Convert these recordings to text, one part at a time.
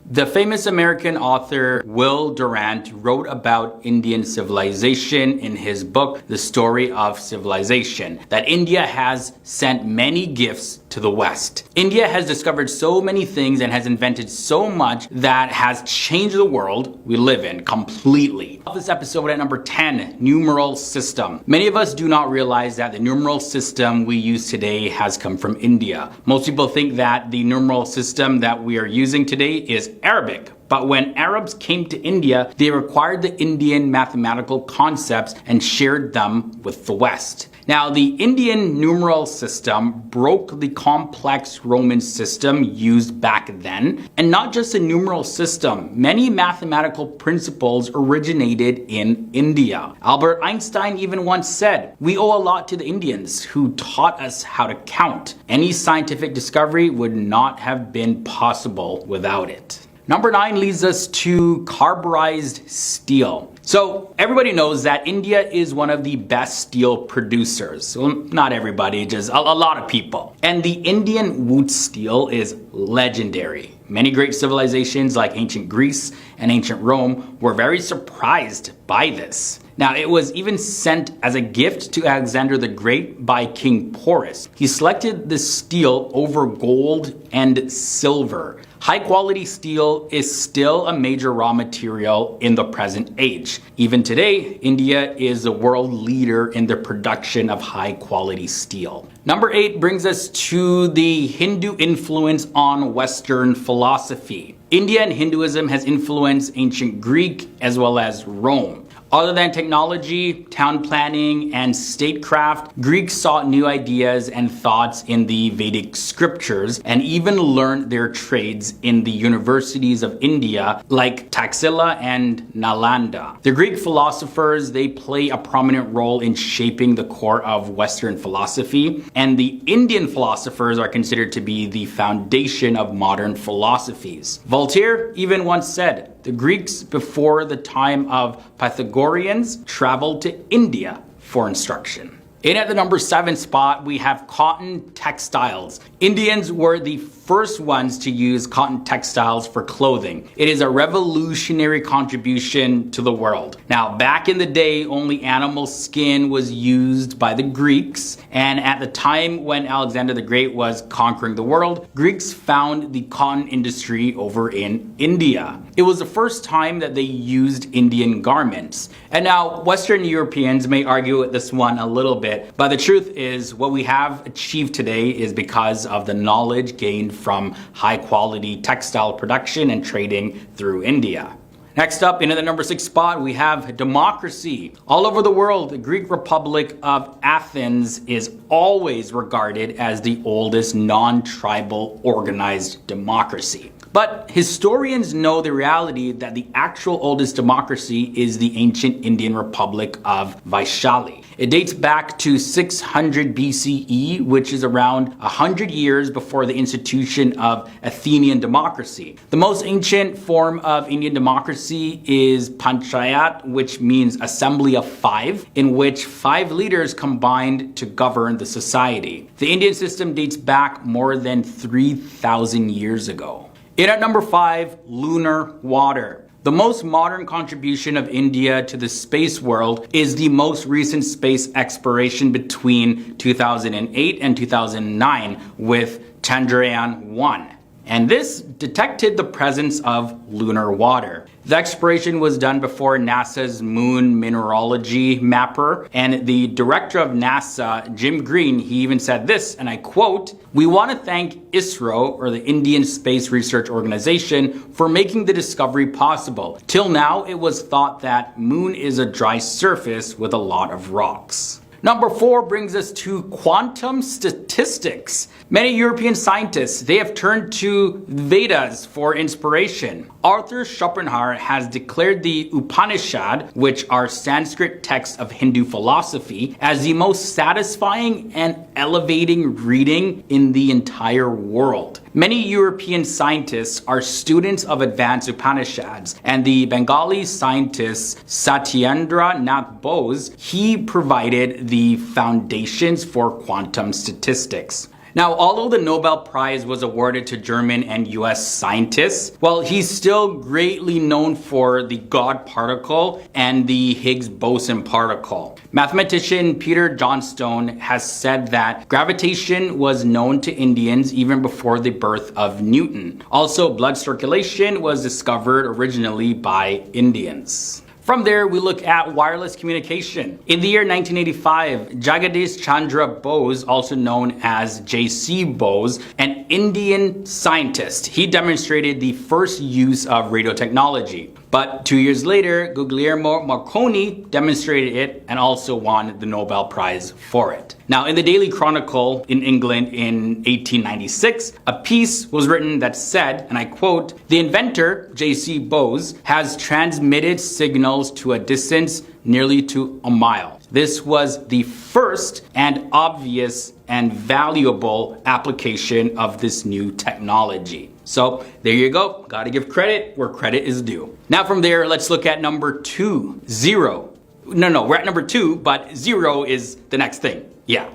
The famous American author Will Durant wrote about Indian civilization in his book, The Story of Civilization, that India has sent many gifts to the West. India has discovered so many things and has invented so much that has changed the world we live in completely. This episode at number 10, numeral system. Many of us do not realize that the numeral system we use today has come from India. Most people think that the numeral system that we are using today is Arabic. But when Arabs came to India, they acquired the Indian mathematical concepts and shared them with the West. Now, the Indian numeral system broke the complex Roman system used back then. And not just a numeral system, many mathematical principles originated in India. Albert Einstein even once said, "We owe a lot to the Indians who taught us how to count. Any scientific discovery would not have been possible without it." Number 9 leads us to carburized steel. So everybody knows that India is one of the best steel producers. Well, not everybody, just a lot of people. And the Indian wood steel is legendary. Many great civilizations like ancient Greece and ancient Rome were very surprised by this. Now, it was even sent as a gift to Alexander the Great by King Porus. He selected the steel over gold and silver. High quality steel is still a major raw material in the present age. Even today, India is the world leader in the production of high quality steel. Number 8 brings us to the Hindu influence on Western philosophy. Indian Hinduism has influenced ancient Greek as well as Rome. Other than technology, town planning, and statecraft, Greeks sought new ideas and thoughts in the Vedic scriptures and even learned their trades in the universities of India like Taxila and Nalanda. The Greek philosophers, they play a prominent role in shaping the core of Western philosophy, and the Indian philosophers are considered to be the foundation of modern philosophies. Voltaire even once said, "The Greeks before the time of Pythagoreans traveled to India for instruction." In at the number 7 spot, we have cotton textiles. Indians were the first ones to use cotton textiles for clothing. It is a revolutionary contribution to the world. Now, back in the day, only animal skin was used by the Greeks, and at the time when Alexander the Great was conquering the world, Greeks found the cotton industry over in India. It was the first time that they used Indian garments. And now, Western Europeans may argue with this one a little bit, but the truth is what we have achieved today is because of the knowledge gained from high quality textile production and trading through India. Next up, in the number 6 spot, we have democracy. All over the world, the Greek Republic of Athens is always regarded as the oldest non-tribal organized democracy. But historians know the reality that the actual oldest democracy is the ancient Indian Republic of Vaishali. It dates back to 600 BCE, which is around 100 years before the institution of Athenian democracy. The most ancient form of Indian democracy is Panchayat, which means assembly of 5, in which 5 leaders combined to govern the society. The Indian system dates back more than 3,000 years ago. In at number 5, lunar water. The most modern contribution of India to the space world is the most recent space exploration between 2008 and 2009 with Chandrayaan-1. And this detected the presence of lunar water. The exploration was done before NASA's moon mineralogy mapper, and the director of NASA, Jim Green, he even said this, and I quote, "We want to thank ISRO, or the Indian Space Research Organization, for making the discovery possible. Till now, it was thought that moon is a dry surface with a lot of rocks." Number 4 brings us to quantum statistics. Many European scientists, they have turned to Vedas for inspiration. Arthur Schopenhauer has declared the Upanishad, which are Sanskrit texts of Hindu philosophy, as the most satisfying and elevating reading in the entire world. Many European scientists are students of advanced Upanishads, and the Bengali scientist Satyendra Nath Bose, he provided the foundations for quantum statistics. Now, although the Nobel Prize was awarded to German and US scientists, well, he's still greatly known for the God particle and the Higgs boson particle. Mathematician Peter Johnstone has said that gravitation was known to Indians even before the birth of Newton. Also, blood circulation was discovered originally by Indians. From there, we look at wireless communication. In the year 1985, Jagadish Chandra Bose, also known as J.C. Bose, an Indian scientist, he demonstrated the first use of radio technology. But 2 years later, Guglielmo Marconi demonstrated it and also won the Nobel Prize for it. Now, in the Daily Chronicle in England in 1896, a piece was written that said, and I quote, "The inventor, J.C. Bose, has transmitted signals to a distance nearly to a mile. This was the first and obvious and valuable application of this new technology." So there you go. Gotta give credit where credit is due. Now from there, let's look at number 2, 0. No, we're at number 2, but 0 is the next thing. Yeah.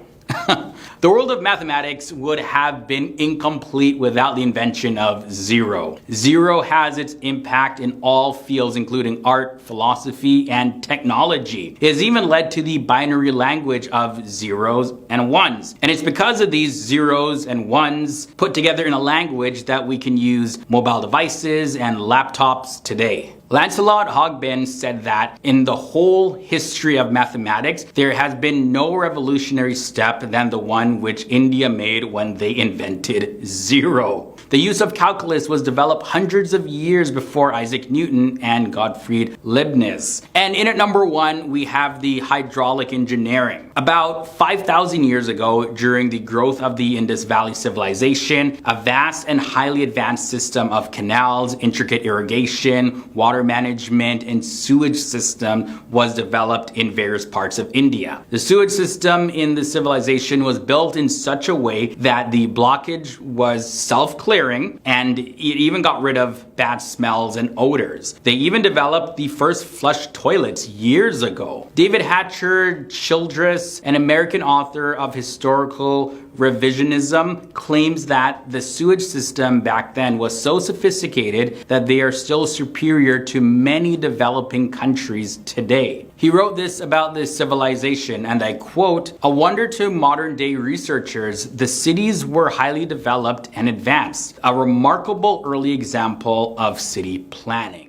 The world of mathematics would have been incomplete without the invention of zero. Zero has its impact in all fields, including art, philosophy, and technology. It has even led to the binary language of zeros and ones. And it's because of these zeros and ones put together in a language that we can use mobile devices and laptops today. Lancelot Hogben said that in the whole history of mathematics, there has been no revolutionary step than the one which India made when they invented zero. The use of calculus was developed hundreds of years before Isaac Newton and Gottfried Leibniz. And in at number 1, we have the hydraulic engineering. About 5,000 years ago, during the growth of the Indus Valley civilization, a vast and highly advanced system of canals, intricate irrigation, water management, and sewage system was developed in various parts of India. The sewage system in the civilization was built in such a way that the blockage was self-clearing, and it even got rid of bad smells and odors. They even developed the first flush toilets years ago. David Hatcher Childress, an American author of historical revisionism, claims that the sewage system back then was so sophisticated that they are still superior to many developing countries today. He wrote this about this civilization, and I quote, "A wonder to modern day researchers, the cities were highly developed and advanced, a remarkable early example of city planning."